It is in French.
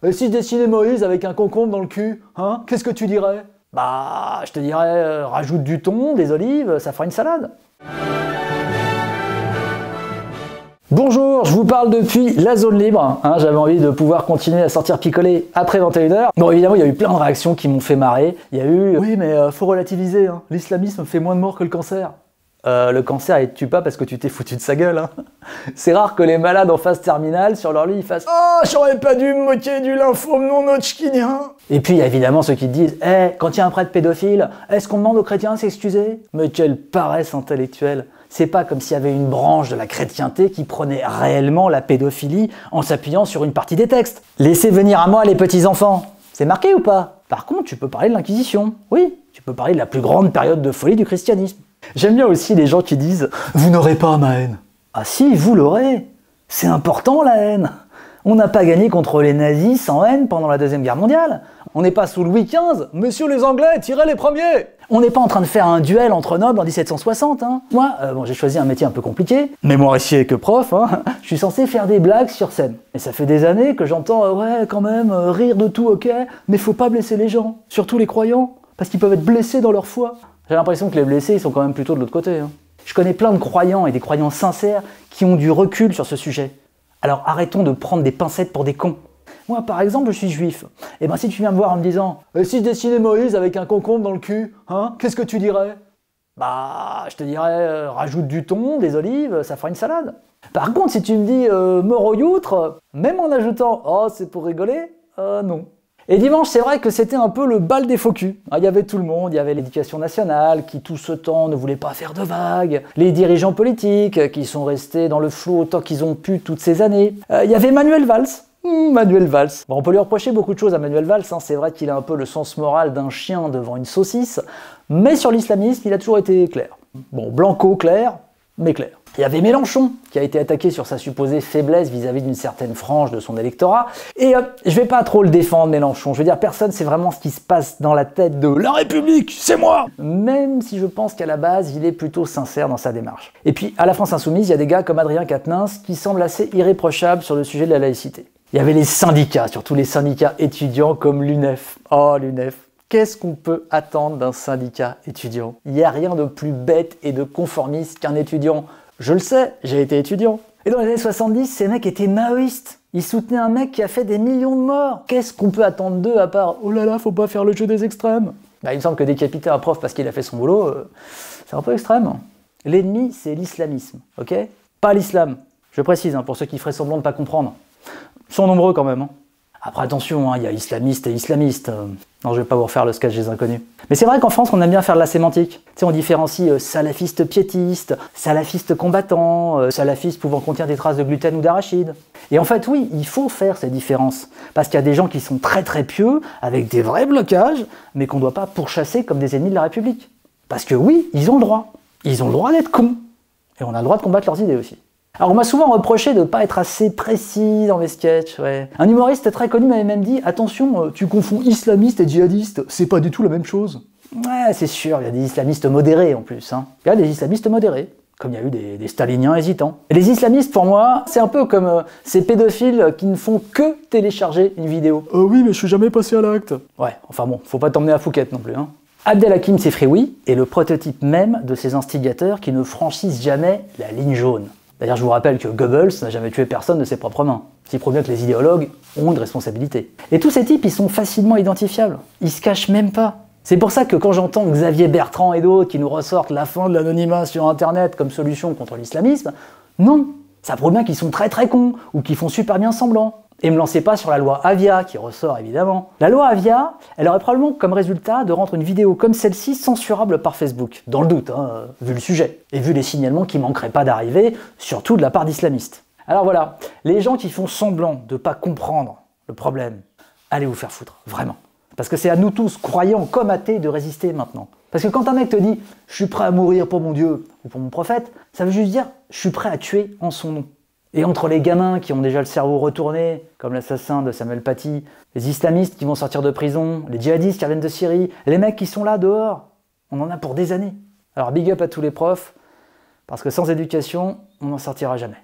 Et si je dessinais Moïse avec un concombre dans le cul, hein, qu'est-ce que tu dirais? Bah, je te dirais, rajoute du thon, des olives, ça fera une salade. Bonjour, je vous parle depuis la zone libre. J'avais envie de pouvoir continuer à sortir picoler après 21h. Bon, évidemment, il y a eu plein de réactions qui m'ont fait marrer. Il y a eu « Oui, mais faut relativiser, hein. L'islamisme fait moins de morts que le cancer. » Le cancer, il te tue pas parce que tu t'es foutu de sa gueule. Hein. C'est rare que les malades en phase terminale, sur leur lit, ils fassent « Oh, j'aurais pas dû me moquer du lymphome non hodgkinien !» Et puis, il y a évidemment ceux qui te disent « Eh, quand il y a un prêtre pédophile, est-ce qu'on demande aux chrétiens de s'excuser ?» Mais quelle paresse intellectuelle! C'est pas comme s'il y avait une branche de la chrétienté qui prenait réellement la pédophilie en s'appuyant sur une partie des textes. Laissez venir à moi les petits-enfants. C'est marqué ou pas? Par contre, tu peux parler de l'Inquisition. Oui, tu peux parler de la plus grande période de folie du christianisme. J'aime bien aussi les gens qui disent « Vous n'aurez pas ma haine ». Ah si, vous l'aurez. C'est important la haine. On n'a pas gagné contre les nazis sans haine pendant la Deuxième Guerre mondiale. On n'est pas sous Louis XV. Messieurs les Anglais, tirez les premiers. On n'est pas en train de faire un duel entre nobles en 1760. Hein. Moi, bon, j'ai choisi un métier un peu compliqué. Mémoiricier que prof, hein. Je suis censé faire des blagues sur scène. Et ça fait des années que j'entends ouais, quand même, rire de tout, ok, mais faut pas blesser les gens. Surtout les croyants, parce qu'ils peuvent être blessés dans leur foi. J'ai l'impression que les blessés, ils sont quand même plutôt de l'autre côté. Hein. Je connais plein de croyants et des croyants sincères qui ont du recul sur ce sujet. Alors arrêtons de prendre des pincettes pour des cons. Moi, par exemple, je suis juif. Et ben si tu viens me voir en me disant « Et si je dessinais Moïse avec un concombre dans le cul, hein, qu'est-ce que tu dirais ?» Bah, je te dirais rajoute du thon, des olives, ça fera une salade. Par contre, si tu me dis mort aux youtres, même en ajoutant « Oh, c'est pour rigoler », non. Et dimanche, c'est vrai que c'était un peu le bal des faux culs. Il y avait tout le monde, il y avait l'éducation nationale qui tout ce temps ne voulait pas faire de vagues, les dirigeants politiques qui sont restés dans le flou autant qu'ils ont pu toutes ces années. Il y avait Manuel Valls. Manuel Valls. Bon, on peut lui reprocher beaucoup de choses à Manuel Valls, hein. C'est vrai qu'il a un peu le sens moral d'un chien devant une saucisse, mais sur l'islamisme, il a toujours été clair. Bon, Blanco clair, mais clair. Il y avait Mélenchon, qui a été attaqué sur sa supposée faiblesse vis-à-vis d'une certaine frange de son électorat. Et je vais pas trop le défendre, Mélenchon. Je veux dire, personne sait vraiment ce qui se passe dans la tête de « La République, c'est moi !» Même si je pense qu'à la base, il est plutôt sincère dans sa démarche. Et puis, à la France Insoumise, il y a des gars comme Adrien Quatennens qui semblent assez irréprochables sur le sujet de la laïcité. Il y avait les syndicats, surtout les syndicats étudiants comme l'UNEF. Oh, l'UNEF. Qu'est-ce qu'on peut attendre d'un syndicat étudiant? Il n'y a rien de plus bête et de conformiste qu'un étudiant. Je le sais, j'ai été étudiant. Et dans les années 70, ces mecs étaient maoïstes. Ils soutenaient un mec qui a fait des millions de morts. Qu'est-ce qu'on peut attendre d'eux à part « Oh là là, faut pas faire le jeu des extrêmes ». Bah, il me semble que décapiter un prof parce qu'il a fait son boulot, c'est un peu extrême. L'ennemi, c'est l'islamisme, ok? Pas l'islam. Je précise, hein, pour ceux qui feraient semblant de pas comprendre. Ils sont nombreux quand même. Hein. Après attention, il y a islamistes et islamistes. Non, je vais pas vous refaire le sketch des inconnus. Mais c'est vrai qu'en France, on aime bien faire de la sémantique. Tu sais, on différencie salafiste piétiste, salafiste combattant, salafiste pouvant contenir des traces de gluten ou d'arachide. Et en fait, oui, il faut faire ces différences. Parce qu'il y a des gens qui sont très très pieux, avec des vrais blocages, mais qu'on ne doit pas pourchasser comme des ennemis de la République. Parce que oui, ils ont le droit. Ils ont le droit d'être cons. Et on a le droit de combattre leurs idées aussi. Alors on m'a souvent reproché de ne pas être assez précis dans mes sketchs, ouais. Un humoriste très connu m'avait même dit « Attention, tu confonds islamiste et djihadiste, c'est pas du tout la même chose. » Ouais, c'est sûr, il y a des islamistes modérés en plus, hein. Il y a des islamistes modérés, comme il y a eu des staliniens hésitants. Et les islamistes, pour moi, c'est un peu comme ces pédophiles qui ne font que télécharger une vidéo. Oui, mais je suis jamais passé à l'acte. Ouais, enfin bon, faut pas t'emmener à Phuket non plus, hein. Abdelhakim Sefrioui est le prototype même de ces instigateurs qui ne franchissent jamais la ligne jaune. D'ailleurs, je vous rappelle que Goebbels n'a jamais tué personne de ses propres mains. Ce qui prouve bien que les idéologues ont une responsabilité. Et tous ces types, ils sont facilement identifiables. Ils se cachent même pas. C'est pour ça que quand j'entends Xavier Bertrand et d'autres qui nous ressortent la fin de l'anonymat sur Internet comme solution contre l'islamisme, non. Ça prouve bien qu'ils sont très très cons, ou qu'ils font super bien semblant. Et me lancez pas sur la loi Avia, qui ressort évidemment. La loi Avia, elle aurait probablement comme résultat de rendre une vidéo comme celle-ci censurable par Facebook. Dans le doute, hein, vu le sujet. Et vu les signalements qui manqueraient pas d'arriver, surtout de la part d'islamistes. Alors voilà, les gens qui font semblant de pas comprendre le problème, allez vous faire foutre, vraiment. Parce que c'est à nous tous, croyants comme athées, de résister maintenant. Parce que quand un mec te dit « je suis prêt à mourir pour mon Dieu ou pour mon prophète », ça veut juste dire « je suis prêt à tuer en son nom ». Et entre les gamins qui ont déjà le cerveau retourné, comme l'assassin de Samuel Paty, les islamistes qui vont sortir de prison, les djihadistes qui reviennent de Syrie, les mecs qui sont là dehors, on en a pour des années. Alors big up à tous les profs, parce que sans éducation, on n'en sortira jamais.